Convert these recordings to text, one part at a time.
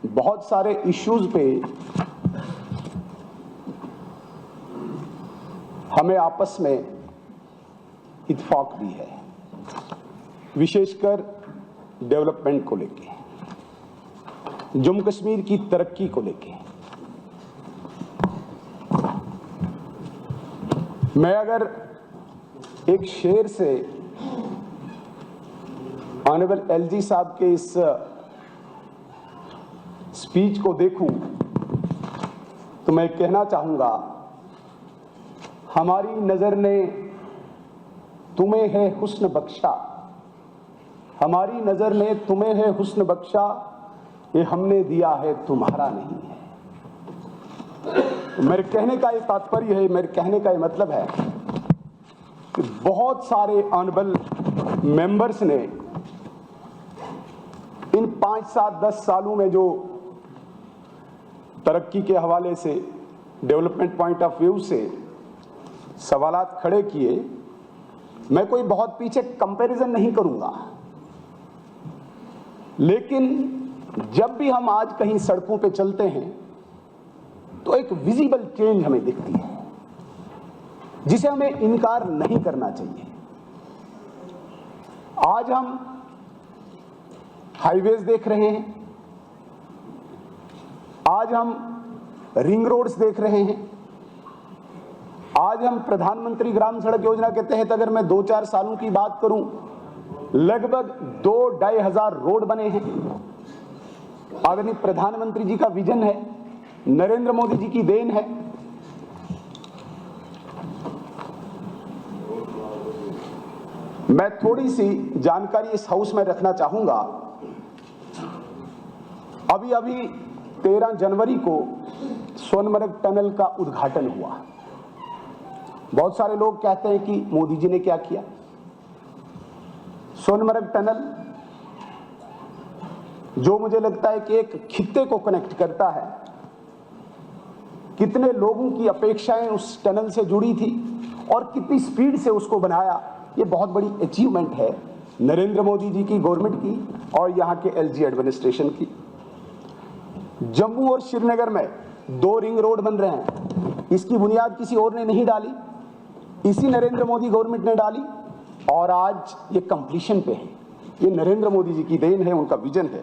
बहुत सारे इश्यूज पे हमें आपस में इत्तेफाक भी है, विशेषकर डेवलपमेंट को लेके, जम्मू कश्मीर की तरक्की को लेके। मैं अगर एक शेर से ऑनरेबल एलजी साहब के इस स्पीच को देखूं तो मैं कहना चाहूंगा, हमारी नजर ने तुम्हें है हुस्न बख्शा, हमारी नजर ने तुम्हें है हुस्न बख्शा, ये हमने दिया है तुम्हारा नहीं है। मेरे कहने का ये तात्पर्य है, मेरे कहने का ये मतलब है कि बहुत सारे ऑनरेबल मेंबर्स ने इन 5, 7, 10 सालों में जो तरक्की के हवाले से, डेवलपमेंट पॉइंट ऑफ व्यू से सवालात खड़े किए। मैं कोई बहुत पीछे कंपैरिजन नहीं करूंगा, लेकिन जब भी हम आज कहीं सड़कों पे चलते हैं तो एक विजिबल चेंज हमें दिखती है, जिसे हमें इनकार नहीं करना चाहिए। आज हम हाईवेज देख रहे हैं, आज हम रिंग रोड्स देख रहे हैं, आज हम प्रधानमंत्री ग्राम सड़क योजना के तहत अगर मैं 2-4 सालों की बात करूं, लगभग 2-2.5 हजार रोड बने हैं। आदरणीय प्रधानमंत्री जी का विजन है, नरेंद्र मोदी जी की देन है। मैं थोड़ी सी जानकारी इस हाउस में रखना चाहूंगा। अभी 13 जनवरी को सोनमर्ग टनल का उद्घाटन हुआ। बहुत सारे लोग कहते हैं कि मोदी जी ने क्या किया। सोनमर्ग टनल, जो मुझे लगता है कि एक खित्ते को कनेक्ट करता है, कितने लोगों की अपेक्षाएं उस टनल से जुड़ी थी और कितनी स्पीड से उसको बनाया, ये बहुत बड़ी अचीवमेंट है नरेंद्र मोदी जी की गवर्नमेंट की और यहाँ के एलजी एडमिनिस्ट्रेशन की। जम्मू और श्रीनगर में 2 रिंग रोड बन रहे हैं, इसकी बुनियाद किसी और ने नहीं डाली, इसी नरेंद्र मोदी गवर्नमेंट ने डाली और आज ये कंप्लीशन पे है। ये नरेंद्र मोदी जी की देन है, उनका विजन है।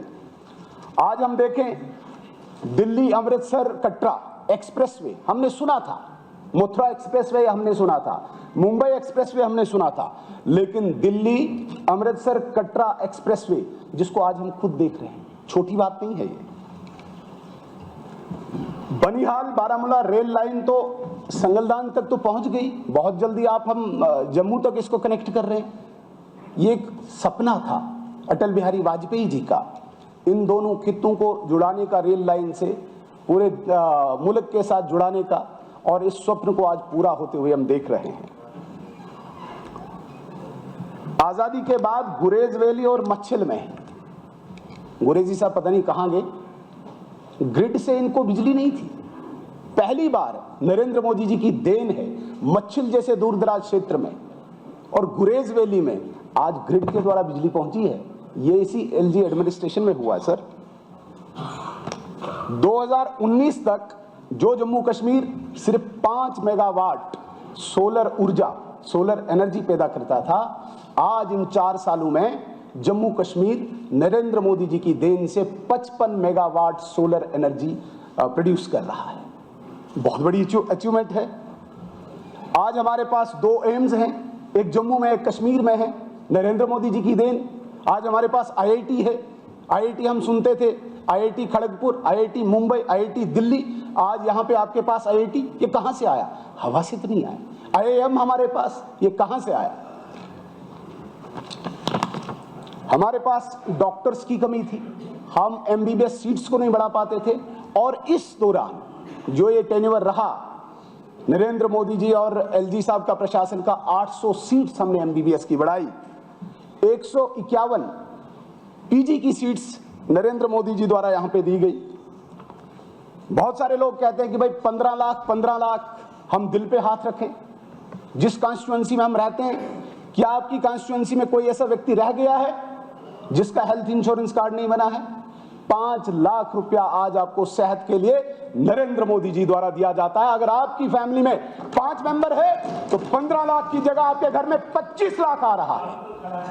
आज हम देखें दिल्ली अमृतसर कटरा एक्सप्रेसवे हमने सुना था, मथुरा एक्सप्रेसवे हमने सुना था, मुंबई एक्सप्रेसवे हमने सुना था, लेकिन दिल्ली अमृतसर कटरा एक्सप्रेसवे जिसको आज हम खुद देख रहे हैं, छोटी बात नहीं है ये। बनिहाल बारामूला रेल लाइन तो संगलदान तक तो पहुंच गई, बहुत जल्दी हम जम्मू तक इसको कनेक्ट कर रहे हैं। ये एक सपना था अटल बिहारी वाजपेयी जी का, इन दोनों खित्तों को जुड़ाने का, रेल लाइन से पूरे मुल्क के साथ जुड़ाने का, और इस स्वप्न को आज पूरा होते हुए हम देख रहे हैं। आजादी के बाद गुरेज वैली और मच्छिल में, गुरेजी साहब पता नहीं कहां गए, ग्रिड से इनको बिजली नहीं थी। पहली बार नरेंद्र मोदी जी की देन है मच्छिल जैसे दूरदराज क्षेत्र में और गुरेज वैली में आज ग्रिड के द्वारा बिजली पहुंची है। ये इसी एलजी एडमिनिस्ट्रेशन में हुआ है सर। 2019 तक जो जम्मू कश्मीर सिर्फ 5 मेगावाट सोलर ऊर्जा, सोलर एनर्जी पैदा करता था, आज इन 4 सालों में जम्मू कश्मीर नरेंद्र मोदी जी की देन से 55 मेगावाट सोलर एनर्जी प्रोड्यूस कर रहा है। बहुत बड़ी अचीवमेंट है। आज हमारे पास 2 एम्स हैं, एक जम्मू में एक कश्मीर में है, नरेंद्र मोदी जी की देन। आज हमारे पास आईआईटी है। आईआईटी हम सुनते थे, IIT Kharagpur, IIT Mumbai, IIT Delhi, आज यहाँ पे आपके पास आईआईटी, ये कहाँ से आया? हवा से तो नहीं आया। आईआईएम हमारे पास, ये कहाँ से आया? हमारे पास डॉक्टर्स की कमी थी, हम एमबीबीएस सीट्स को नहीं बढ़ा पाते थे, और इस दौरान जो ये टेन्योर रहा नरेंद्र मोदी जी और एलजी साहब का प्रशासन का, 800 सीट्स हमने एमबीबीएस की बढ़ाई, 151 पीजी की सीट्स नरेंद्र मोदी जी द्वारा यहां पे दी गई। बहुत सारे लोग कहते हैं कि भाई 15 लाख हम दिल पे हाथ रखें। जिस कॉन्स्टिट्यूएंसी में हम रहते हैं, क्या आपकी कॉन्स्टिट्यूएंसी में कोई ऐसा व्यक्ति रह गया है जिसका हेल्थ इंश्योरेंस कार्ड नहीं बना है? 5 लाख रुपया आज आपको सेहत के लिए नरेंद्र मोदी जी द्वारा दिया जाता है। अगर आपकी फैमिली में 5 मेंबर है तो 15 लाख की जगह आपके घर में 25 लाख आ रहा है,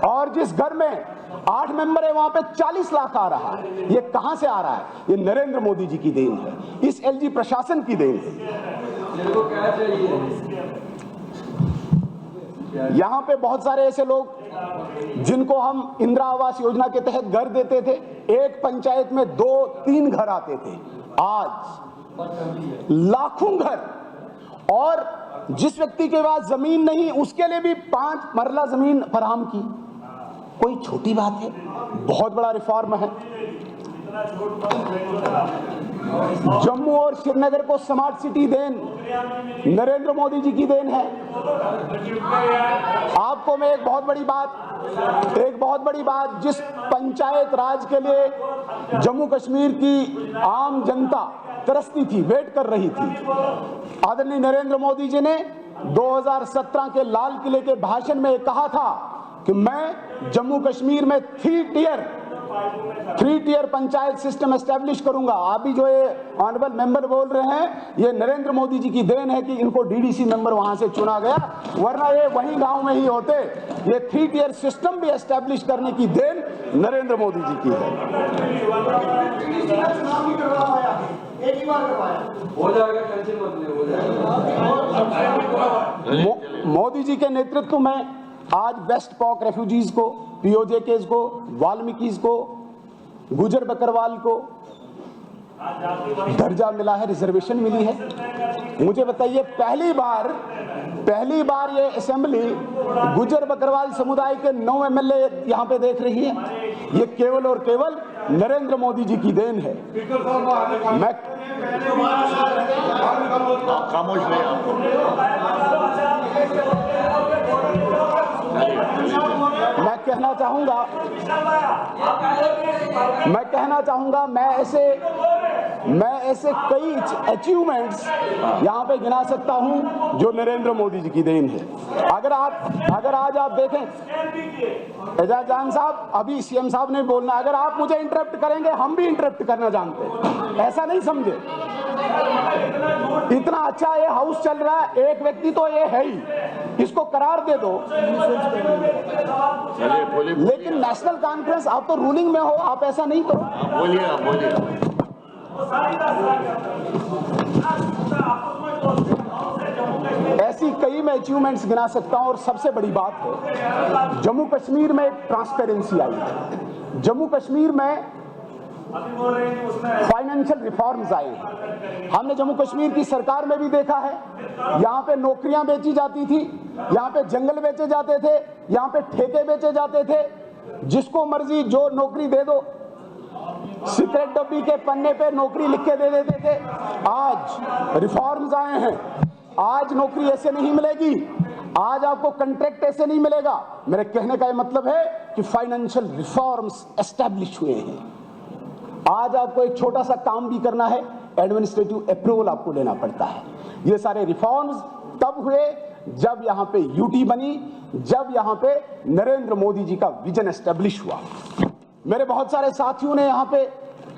और जिस घर में 8 मेंबर है वहां पे 40 लाख आ रहा है। ये कहां से आ रहा है? ये नरेंद्र मोदी जी की देन है, इस एलजी प्रशासन की देन है। यहां पे बहुत सारे ऐसे लोग जिनको हम इंदिरा आवास योजना के तहत घर देते थे, एक पंचायत में 2-3 घर आते थे, आज लाखों घर। और जिस व्यक्ति के पास जमीन नहीं उसके लिए भी 5 मरला जमीन फराहम की। कोई छोटी बात है? बहुत बड़ा रिफॉर्म है। जम्मू और श्रीनगर को स्मार्ट सिटी देन नरेंद्र मोदी जी की देन है। आपको मैं एक बहुत बड़ी बात जिस पंचायत राज के लिए जम्मू कश्मीर की आम जनता तरसती थी, वेट कर रही थी, आदरणीय नरेंद्र मोदी जी ने 2017 के लाल किले के भाषण में कहा था कि मैं जम्मू कश्मीर में 3 टियर पंचायत सिस्टम एस्टेब्लिश करूंगा। आप भी जो ये ऑनरेबल मेंबर बोल रहे हैं, ये नरेंद्र मोदी जी की देन है कि इनको डीडीसी मेंबर वहां से चुना गया, वरना ये वही गांव में ही होते। ये 3 टियर सिस्टम भी एस्टेब्लिश करने की देन नरेंद्र मोदी जी की है। हो जाएगा, टेंशन मत ले, हो जाएगा। मोदी जी के नेतृत्व में आज वेस्ट पॉक रेफ्यूजीज को, पीओजेकेज को, वाल्मीकिज को, गुजर बकरवाल को दर्जा मिला है, रिजर्वेशन मिली है। मुझे बताइए, पहली बार ये असेंबली गुजर बकरवाल समुदाय के 9 एमएलए यहाँ पे देख रही है। ये केवल और केवल नरेंद्र मोदी जी की देन है। मैं खामोश रहे आपको। मैं कहना चाहूंगा मैं ऐसे कई अचीवमेंट्स यहाँ पे गिना सकता हूँ जो नरेंद्र मोदी जी की देन है। अगर आज आप देखें, एजाज जान साहब, अभी सीएम साहब ने बोलना, अगर आप मुझे इंटरप्ट करेंगे हम भी इंटरप्ट करना जानते हैं, ऐसा नहीं समझे। इतना अच्छा ये हाउस चल रहा है, एक व्यक्ति तो ये है ही, इसको करार दे दो। लेकिन नेशनल कॉन्फ्रेंस, आप तो रूलिंग में हो, आप ऐसा नहीं करो। बोलिए। ऐसी कई मैं अचीवमेंट्स गिना सकता हूं। और सबसे बड़ी बात है, जम्मू कश्मीर में एक ट्रांसपेरेंसी आई है। जम्मू कश्मीर में फाइनेंशियल रिफॉर्म्स आए हैं। हमने जम्मू कश्मीर की सरकार में भी देखा है, यहाँ पे नौकरियां बेची जाती थी, यहाँ पे जंगल बेचे जाते थे, यहाँ पे ठेके बेचे जाते थे, जिसको मर्जी जो नौकरी दे दो, सीक्रेट डब्बी के पन्ने पे नौकरी लिख के दे देते थे। आज रिफॉर्म्स आए हैं, आज नौकरी ऐसे नहीं मिलेगी, आज आपको कॉन्ट्रैक्ट ऐसे नहीं मिलेगा। मेरे कहने का ये मतलब है कि फाइनेंशियल रिफॉर्म्स एस्टैब्लिश हुए हैं। आज आपको एक छोटा सा काम भी करना है, एडमिनिस्ट्रेटिव अप्रूवल आपको लेना पड़ता है। ये सारे रिफॉर्म्स तब हुए जब यहाँ पे यूटी बनी, जब यहाँ पे नरेंद्र मोदी जी का विजन एस्टैब्लिश हुआ। मेरे बहुत सारे साथियों ने यहाँ पे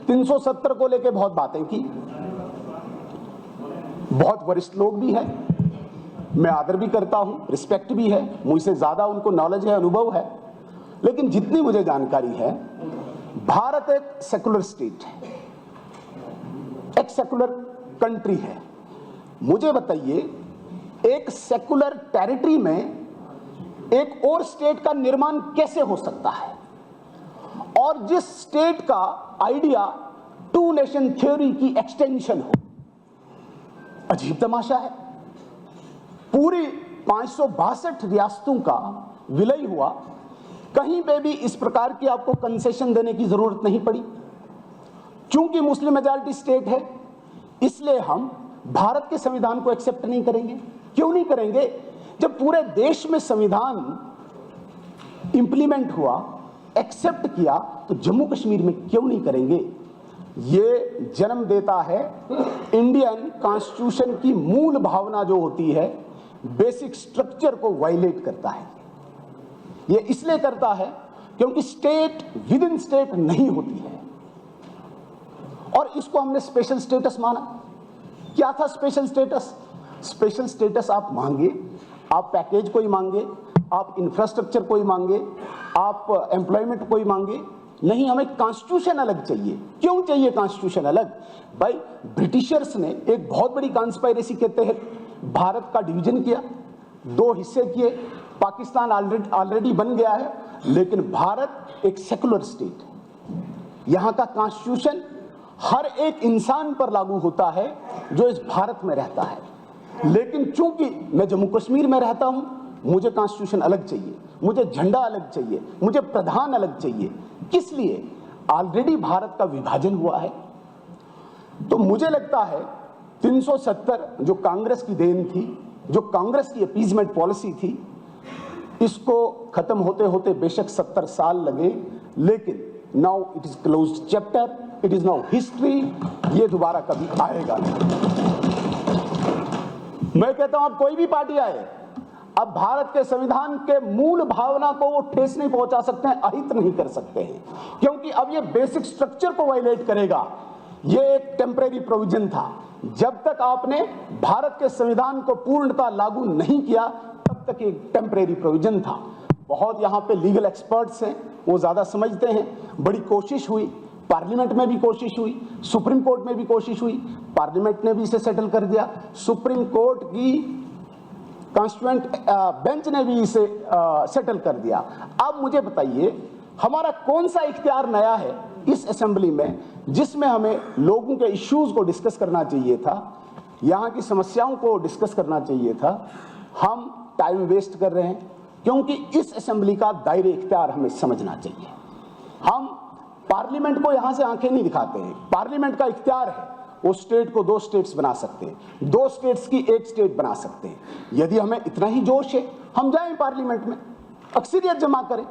370 को लेके बहुत बातें की, बहुत वरिष्ठ लोग भी हैं, मैं आदर भी करता हूं, रिस्पेक्ट भी है, मुझसे ज्यादा उनको नॉलेज है, अनुभव है। लेकिन जितनी मुझे जानकारी है, भारत एक सेकुलर स्टेट है, एक सेकुलर कंट्री है। मुझे बताइए, एक सेकुलर टेरिटरी में एक और स्टेट का निर्माण कैसे हो सकता है? और जिस स्टेट का आइडिया 2 नेशन थ्योरी की एक्सटेंशन हो, अजीब तमाशा है। पूरी 562 रियासतों का विलय हुआ, कहीं पे भी इस प्रकार की आपको कंसेशन देने की जरूरत नहीं पड़ी। चूंकि मुस्लिम मेजॉरिटी स्टेट है, इसलिए हम भारत के संविधान को एक्सेप्ट नहीं करेंगे। क्यों नहीं करेंगे? जब पूरे देश में संविधान इंप्लीमेंट हुआ, एक्सेप्ट किया, तो जम्मू कश्मीर में क्यों नहीं करेंगे? ये जन्म देता है इंडियन कॉन्स्टिट्यूशन की मूल भावना जो होती है, बेसिक स्ट्रक्चर को वायलेट करता है। ये इसलिए करता है क्योंकि स्टेट विद इन स्टेट नहीं होती है। और इसको हमने स्पेशल स्टेटस माना। क्या था स्पेशल स्टेटस? स्पेशल स्टेटस आप मांगे, आप पैकेज को ही मांगे, आप इंफ्रास्ट्रक्चर को ही मांगे, आप एम्प्लॉयमेंट को ही मांगे, नहीं, हमें कॉन्स्टिट्यूशन अलग चाहिए। क्यों चाहिए कॉन्स्टिट्यूशन अलग? भाई ब्रिटिशर्स ने एक बहुत बड़ी कॉन्स्पायरेसी के तहत भारत का डिवीजन किया, 2 हिस्से किए, पाकिस्तान ऑलरेडी बन गया है, लेकिन भारत एक सेकुलर स्टेट है। यहाँ का कॉन्स्टिट्यूशन हर एक इंसान पर लागू होता है जो इस भारत में रहता है। लेकिन चूंकि मैं जम्मू कश्मीर में रहता हूं, मुझे कॉन्स्टिट्यूशन अलग चाहिए, मुझे झंडा अलग चाहिए, मुझे प्रधान अलग चाहिए। किस लिए? ऑलरेडी भारत का विभाजन हुआ है। तो मुझे लगता है 370 जो कांग्रेस की देन थी, जो कांग्रेस की अपीजमेंट पॉलिसी थी, इसको खत्म होते होते बेशक 70 साल लगे, लेकिन now it is closed chapter, it is now history. ये दोबारा कभी आएगा नहीं। मैं कहता हूं अब कोई भी पार्टी आए, अब भारत के संविधान के मूल भावना को वो ठेस नहीं पहुंचा सकते हैं, अहित नहीं कर सकते हैं, क्योंकि अब ये बेसिक स्ट्रक्चर को वायलेट करेगा। ये एक टेम्परेरी प्रोविजन था। जब तक आपने भारत के संविधान को पूर्णतः लागू नहीं किया, तब तक ये टेम्परेरी प्रोविजन था। बहुत यहाँ पे लीगल एक्सपर्ट्स हैं, वो ज्यादा समझते हैं। बड़ी कोशिश हुई, पार्लियामेंट में भी कोशिश हुई, सुप्रीम कोर्ट में भी कोशिश हुई, पार्लियामेंट ने भी इसे सेटल कर दिया, सुप्रीम कोर्ट की कॉन्स्टिट्यूएंट बेंच ने भी इसे सेटल कर दिया। अब मुझे बताइए, हमारा कौन सा इख्तियार नया है इस असेंबली में जिसमें हमें लोगों के इश्यूज को डिस्कस करना चाहिए था, यहाँ की समस्याओं को डिस्कस करना चाहिए था। हम टाइम वेस्ट कर रहे हैं, क्योंकि इस असेंबली का दायरे इख्तियार हमें समझना चाहिए। हम पार्लियामेंट को यहां से आंखें नहीं दिखाते हैं। पार्लियामेंट का इख्तियार है, वो स्टेट को 2 स्टेट्स बना सकते हैं, 2 स्टेट्स की 1 स्टेट बना सकते हैं। यदि हमें इतना ही जोश है, हम जाएं पार्लियामेंट में, अक्सरियत जमा करें,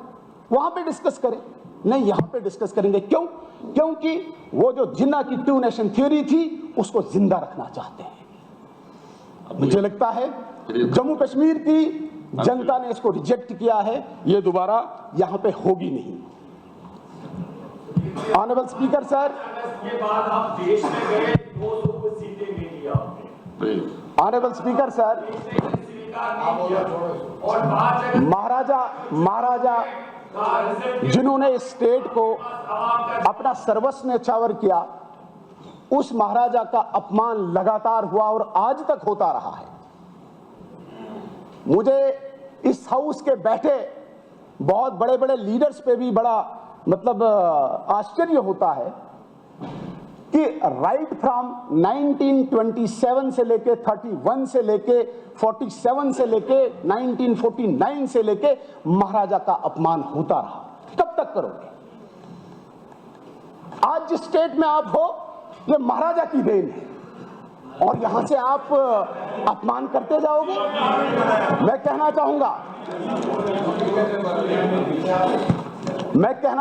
वहां पे डिस्कस करें। नहीं, यहां पे डिस्कस करेंगे क्यों? क्योंकि वो जो जिन्ना की 2 नेशन थ्योरी थी, उसको जिंदा रखना चाहते हैं। मुझे लगता है जम्मू कश्मीर की जनता ने इसको रिजेक्ट किया है, ये दोबारा यहां पे होगी नहीं। ऑनरेबल स्पीकर सर, के बाद आप देश में गए, 200 को सीटें नहीं लिया आपने। ऑनरेबल स्पीकर सर, और महाराजा जिन्होंने इस स्टेट को अपना सर्वस्व न्यौछावर किया, उस महाराजा का अपमान लगातार हुआ और आज तक होता रहा है। मुझे इस हाउस के बैठे बहुत बड़े बड़े लीडर्स पे भी बड़ा मतलब आश्चर्य होता है कि राइट फ्रॉम 1927 से लेके 31 से लेके 47 से लेके 1949 से लेके महाराजा का अपमान होता रहा। कब तक करोगे? आज जिस स्टेट में आप हो, ये महाराजा की देन है, और यहां से आप अपमान करते जाओगे। मैं कहना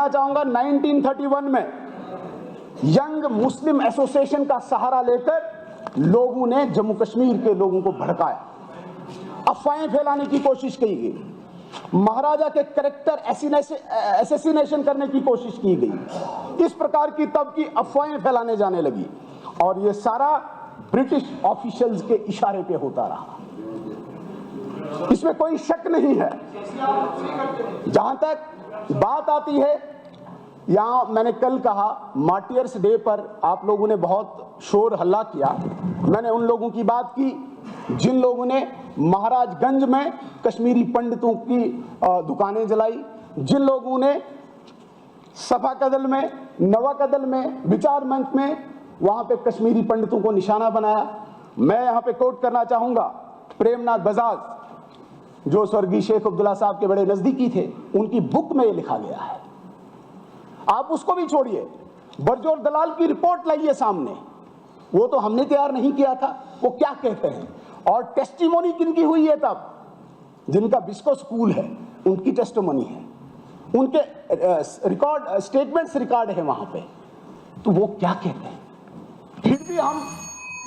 चाहूंगा 1931 में यंग मुस्लिम एसोसिएशन का सहारा लेकर लोगों ने जम्मू कश्मीर के लोगों को भड़काया, अफवाहें फैलाने की कोशिश की गई, महाराजा के कैरेक्टर एसेसिनेशन करने की कोशिश की गई। इस प्रकार की तब की अफवाहें फैलाने जाने लगी, और ये सारा ब्रिटिश ऑफिशियल्स के इशारे पे होता रहा। इसमें कोई शक नहीं है। जहां तक बात आती है, यहां मैंने कल कहा मार्टियर्स डे पर आप लोगों ने बहुत शोर हल्ला किया। मैंने उन लोगों की बात की जिन लोगों ने महाराजगंज में कश्मीरी पंडितों की दुकानें जलाई, जिन लोगों ने सफा कदल में, नवा कदल में, विचार मंच में वहां पे कश्मीरी पंडितों को निशाना बनाया। मैं यहां पे कोट करना चाहूंगा प्रेमनाथ बजाज, जो स्वर्गीय शेख अब्दुल्ला साहब के बड़े नजदीकी थे, उनकी बुक में ये लिखा गया है। आप उसको भी छोड़िए, बरजोर दलाल की रिपोर्ट लाइए सामने, वो तो हमने तैयार नहीं किया था, वो क्या कहते हैं। और टेस्टिमोनी किनकी हुई है तब, जिनका बिस्को स्कूल है, उनकी टेस्टिमोनी है, उनके रिकॉर्ड स्टेटमेंट्स रिकॉर्ड है वहां पे, तो वो क्या कहते हैं। फिर भी हम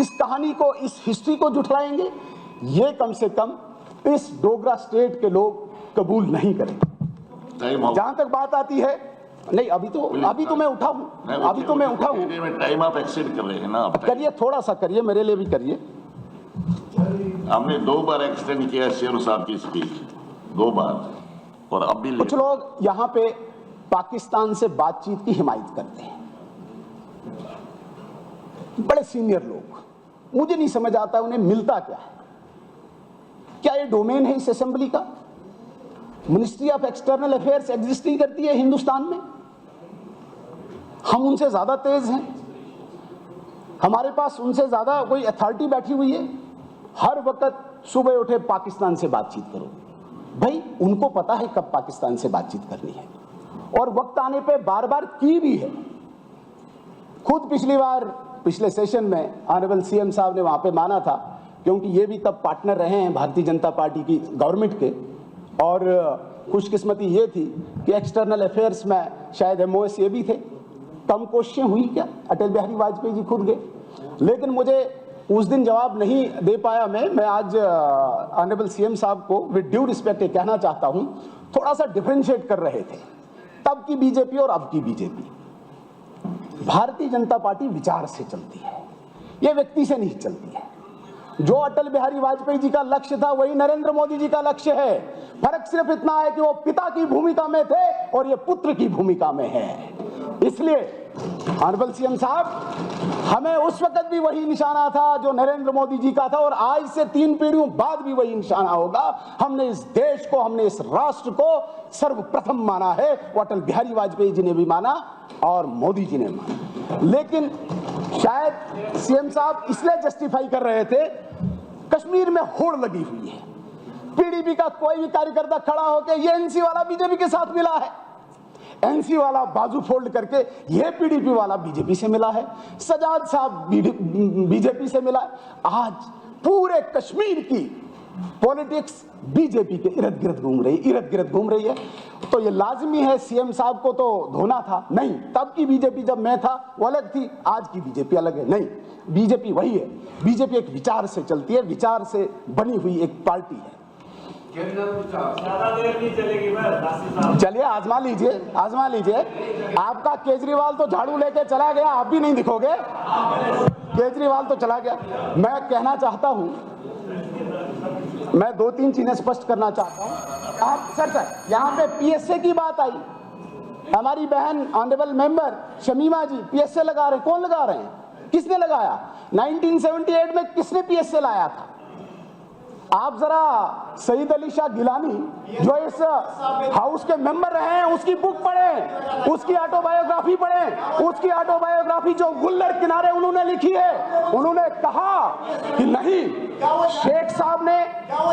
इस कहानी को, इस हिस्ट्री को जुटलाएंगे, ये कम से कम इस डोगरा स्टेट के लोग कबूल नहीं करेंगे। जहां तक बात आती है नहीं, अभी तो मैं उठा हूं, अभी तो मैं उठा हूं। टाइम आप एक्सीड कर रहे हैं ना आप। करिए, थोड़ा सा करिए, मेरे लिए भी करिए। हमने 2 बार एक्सटेंड किया शेर साहब की स्पीच, 2 बार, और अब भी कुछ लोग यहाँ पे पाकिस्तान से बातचीत की हिमायत करते हैं, बड़े सीनियर लोग। मुझे नहीं समझ आता उन्हें मिलता क्या है। क्या ये डोमेन है इस असेंबली का? Ministry of external affairs exist नहीं करती है हिंदुस्तान में? हम उनसे ज्यादा तेज हैं? हमारे पास उनसे ज्यादा कोई अथॉरिटी बैठी हुई है? हर वक्त सुबह उठे पाकिस्तान से बातचीत करो। भाई, उनको पता है कब पाकिस्तान से बातचीत करनी है, और वक्त आने पे बार बार की भी है। खुद पिछली बार, पिछले सेशन में ऑनरेबल सीएम साहब ने वहां पे माना था, क्योंकि ये भी तब पार्टनर रहे हैं भारतीय जनता पार्टी की गवर्नमेंट के, और खुशकिस्मती ये थी कि एक्सटर्नल अफेयर्स में शायद एमओएस ये भी थे। कम कोशिशें हुई क्या? अटल बिहारी वाजपेयी जी खुद गए, लेकिन मुझे उस दिन जवाब नहीं दे पाया। मैं आज ऑनरेबल सीएम साहब को विद ड्यू रिस्पेक्ट कहना चाहता हूं, थोड़ा सा डिफरेंशिएट कर रहे थे तब की बीजेपी और अब की बीजेपी। भारतीय जनता पार्टी विचार से चलती है, ये व्यक्ति से नहीं चलती है। जो अटल बिहारी वाजपेयी जी का लक्ष्य था वही नरेंद्र मोदी जी का लक्ष्य है। फर्क सिर्फ इतना है कि वो पिता की भूमिका में थे और ये पुत्र की भूमिका में है। इसलिए ऑनरेबल सीएम साहब, हमें उस वक्त भी वही निशाना था जो नरेंद्र मोदी जी का था, और आज से 3 पीढ़ियों बाद भी वही निशाना होगा। हमने इस देश को, हमने इस राष्ट्र को सर्वप्रथम माना है। वो अटल बिहारी वाजपेयी जी ने भी माना और मोदी जी ने माना। लेकिन शायद सीएम साहब इसलिए जस्टिफाई कर रहे थे, कश्मीर में होड़ लगी हुई है। पीडीपी का कोई भी कार्यकर्ता खड़ा होकर ये एनसी वाला बीजेपी के साथ मिला है, एनसी वाला बाजू फोल्ड करके ये पीडीपी वाला बीजेपी से मिला है, सजाद साहब बीजेपी से मिला है। आज पूरे कश्मीर की पॉलिटिक्स बीजेपी के इर्द गिर्द घूम रही है। तो ये लाजमी है सीएम साहब को तो धोना था? नहीं, तब की बीजेपी जब मैं था वो अलग थी, आज की बीजेपी अलग है। नहीं, बीजेपी वही है। बीजेपी एक विचार से चलती है, विचार से बनी हुई एक पार्टी है। ज्यादा देर नहीं चलेगी। चलिए, आजमा लीजिए। आपका केजरीवाल तो झाड़ू लेके चला गया, आप भी नहीं दिखोगे। केजरीवाल तो चला गया। मैं कहना चाहता हूं, मैं 2-3 चीजें स्पष्ट करना चाहता हूं। आप सर यहाँ पे पीएसए की बात आई, हमारी बहन ऑनरेबल मेंबर शमीमा जी पीएसए लगा रहे हैं। कौन लगा रहे हैं? किसने लगाया? 1978 में किसने पीएसए लाया था? आप जरा सईद अली शाह गिलानी जो इस हाउस के मेंबर रहे हैं उसकी बुक पढ़ें, उसकी ऑटोबायोग्राफी पढ़ें। उसकी ऑटोबायोग्राफी जो गुल्लर किनारे उन्होंने लिखी है, उन्होंने कहा कि नहीं, शेख साहब ने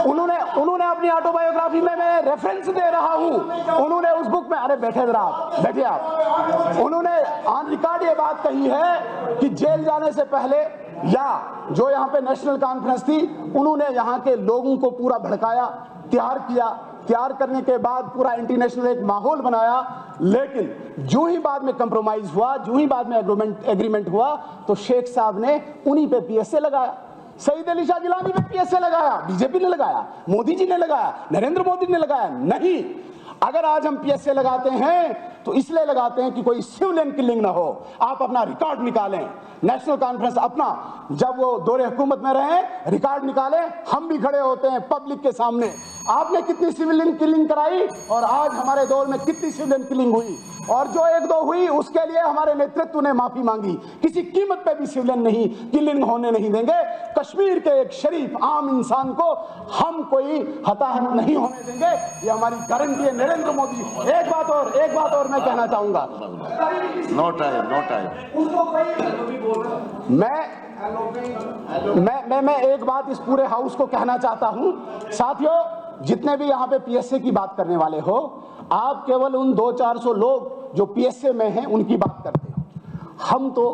उन्होंने अपनी ऑटोबायोग्राफी में मैं रेफरेंस दे रहा हूं, उन्होंने उस बुक में, अरे बैठिए आप, उन्होंने ऑन रिकॉर्ड ये बात कही है कि जेल जाने से पहले या जो यहाँ पे नेशनल कॉन्फ्रेंस थी, उन्होंने यहाँ के लोगों को पूरा भड़काया, तैयार करने के बाद पूरा इंटरनेशनल एक माहौल बनाया। लेकिन जो ही बाद में कंप्रोमाइज हुआ, जो ही बाद में एग्रीमेंट हुआ, तो शेख साहब ने उन्हीं पे पीएसए लगाया। सईद अली शाह गिलानी पे पीएसए लगाया, बीजेपी ने लगाया, मोदी जी ने लगाया, नरेंद्र मोदी ने लगाया? नहीं। अगर आज हम पीएसए लगाते हैं तो इसलिए लगाते हैं कि कोई सिविलियन किलिंग ना हो। आप अपना रिकॉर्ड निकालें, नेशनल कॉन्फ्रेंस अपना, जब वो दौरे हुकूमत में रहे, रिकॉर्ड निकालें। हम भी खड़े होते हैं पब्लिक के सामने, आपने कितनी सिविलियन किलिंग कराई और आज हमारे दौर में कितनी सिविलियन किलिंग हुई, और जो 1-2 हुई उसके लिए हमारे नेतृत्व ने माफी मांगी। किसी कीमत पे भी सिविलियन नहीं किलिंग होने नहीं देंगे। कश्मीर के एक शरीफ आम इंसान को हम कोई हताहत नहीं होने देंगे, ये हमारी गारंटी है। नरेंद्र मोदी, एक बात और मैं कहना चाहूंगा। No time. मैं एक बात इस पूरे हाउस को कहना चाहता हूं, साथियों, जितने भी यहाँ पे पीएसए की बात करने वाले हो, आप केवल उन 200-400 लोग जो पीएसए में हैं उनकी बात करते हो। हम तो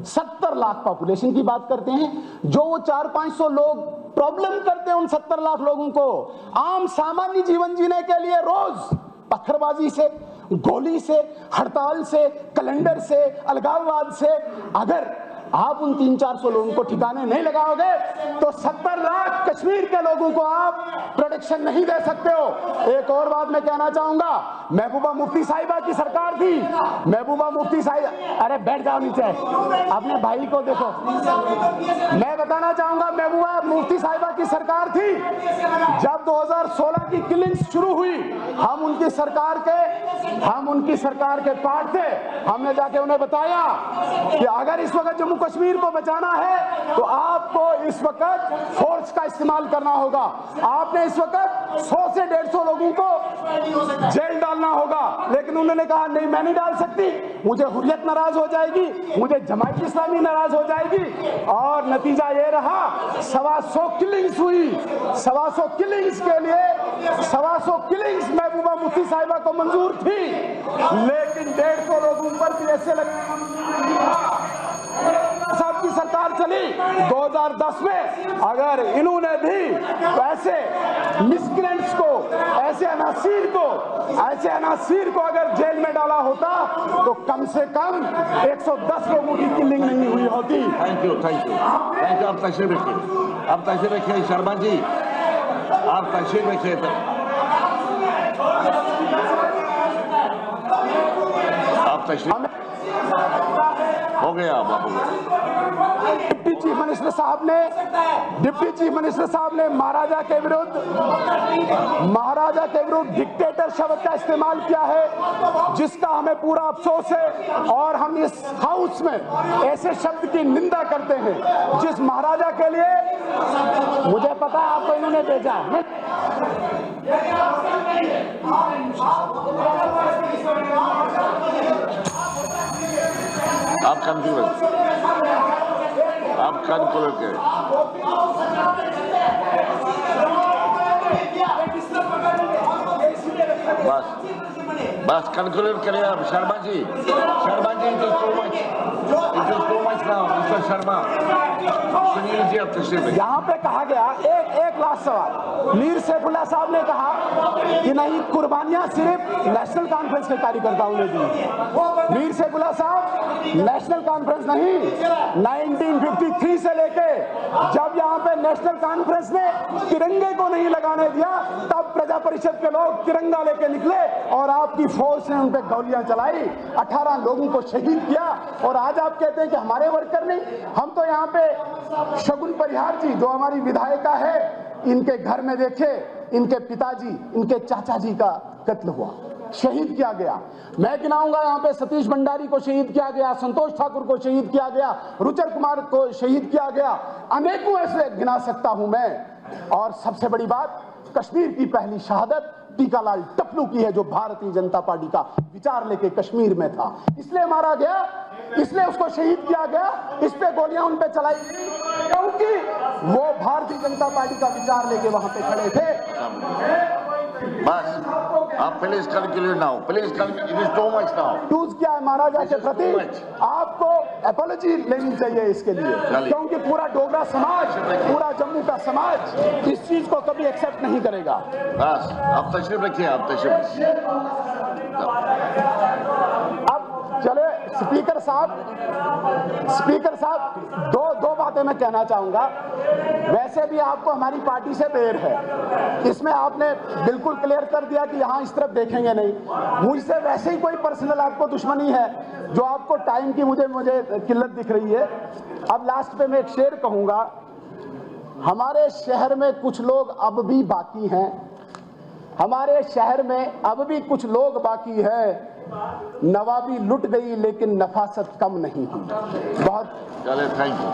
70 लाख पॉपुलेशन की बात करते हैं। जो वो 400-500 लोग प्रॉब्लम करते हैं, उन 70 लाख लोगों को आम सामान्य जीवन जीने के लिए रोज पत्थरबाजी से, गोली से, हड़ताल से, कैलेंडर से, अलगाववाद से, अगर आप उन 300-400 लोगों को ठिकाने नहीं लगाओगे तो 70 लाख कश्मीर के लोगों को आप प्रोटेक्शन नहीं दे सकते हो। एक और बात मैं कहना चाहूंगा, महबूबा मुफ्ती साहिबा की सरकार थी। महबूबा मुफ्ती साहिबा, अरे बैठ जाओ नीचे, अपने भाई को देखो। मैं बताना चाहूंगा, महबूबा मुफ्ती साहिबा की सरकार थी। जब 2016 की किलिंग्स शुरू हुई, हम उनकी सरकार के पार्ट थे। हमने जाके उन्हें बताया कि अगर इस वक्त जम्मू कश्मीर को बचाना है तो आपको इस वक्त फोर्स का इस्तेमाल करना होगा। आपने इस वक्त 100 से 150 लोगों को जेल डालना होगा। लेकिन उन्होंने कहा नहीं, मैं नहीं डाल सकती, मुझे हुर्रियत नाराज हो जाएगी, मुझे जमात इस्लामी नाराज हो जाएगी। और नतीजा ये रहा, 125 किलिंग्स हुई। 125 किलिंग्स के लिए 125 किलिंग्स महबूबा मुफ्ती साहिबा को मंजूर थी, लेकिन 150 लोगों पर भी ऐसे साहब की सरकार चली 2010 में। अगर इन्होंने भी ऐसे मिसक्रेंट्स को, ऐसे अनासीर को अगर जेल में डाला होता तो कम से कम 110 लोगों की किलिंग नहीं हुई होती। Thank you. आप तशरीफ रखिए शर्मा जी, आप तशरीफ रखिए। आप तशरीफ हो गया बाबू। डिप्टी चीफ मिनिस्टर साहब ने महाराजा के विरुद्ध डिक्टेटर शब्द का इस्तेमाल किया है, जिसका हमें पूरा अफसोस है। और हम इस हाउस में ऐसे शब्द की निंदा करते हैं जिस महाराजा के लिए, मुझे पता है आपको इन्होंने भेजा है। आप कंक्लूड करें। बस कंक्लूड करें आप Sharma ji. It is too much now mister Sharma. Sunil ji आप तशरीफ। यहाँ पे कहा गया, एक लास्ट सवाल, मीर सैफुल्लाह साहब ने कहा कि नहीं, कुर्बानियां सिर्फ नेशनल कॉन्फ्रेंस के कार्यकर्ताओं ने दी। मीर सैफुल्लाह साहब, नेशनल कॉन्फ्रेंस नहीं, 1953 से लेके जब यहाँ पे नेशनल कॉन्फ्रेंस ने तिरंगे को नहीं लगाने दिया, तब प्रजा परिषद के लोग तिरंगा लेके निकले और आपकी फौज ने उन पे गोलियां चलाई, 18 लोगों को शहीद किया। और आज आप कहते हैं कि हमारे वर्कर नहीं। हम तो यहाँ पे शगुन परिहार जी, जो हमारी विधायिका है, इनके घर में देखे, इनके पिताजी, इनके चाचा जी का कत्ल हुआ, शहीद किया गया। मैं गिनाऊंगा, यहाँ पे सतीश भंडारी को शहीद किया गया, संतोष ठाकुर को शहीद किया गया, रुचर कुमार को शहीद किया गया, अनेकों ऐसे गिना सकता हूं मैं। और सबसे बड़ी बात, कश्मीर की पहली शहादत टीकालाल टपलू की है, जो भारतीय जनता पार्टी का विचार लेके कश्मीर में था, इसलिए मारा गया, इसलिए उसको शहीद किया गया, इस पे गोलियां उन पे चलाई क्योंकि वो भारतीय जनता पार्टी का विचार लेके वहां पे खड़े थे। बस आप please conclude now, please conclude. It is too much now. Use किया है महाराजा के प्रति, आपको अपॉलॉजी लेनी चाहिए इसके लिए, क्योंकि पूरा डोगरा समाज, पूरा जम्मू का समाज इस चीज को कभी एक्सेप्ट नहीं करेगा। बस आप तशरीफ रखिए, आप तशरीफ रखिए। अब चले स्पीकर साहब, दो बातें मैं कहना चाहूंगा। वैसे भी आपको हमारी पार्टी से बैर है, इसमें आपने बिल्कुल क्लियर कर दिया कि यहाँ इस तरफ देखेंगे नहीं। मुझसे वैसे ही कोई पर्सनल आपको दुश्मनी है, जो आपको टाइम की मुझे किल्लत दिख रही है। अब लास्ट पे मैं एक शेर कहूंगा, हमारे शहर में कुछ लोग अब भी बाकी हैं, हमारे शहर में अब भी कुछ लोग बाकी है, नवाबी लुट गई लेकिन नफासत कम नहीं हुई। बहुत चले, थैंक यू।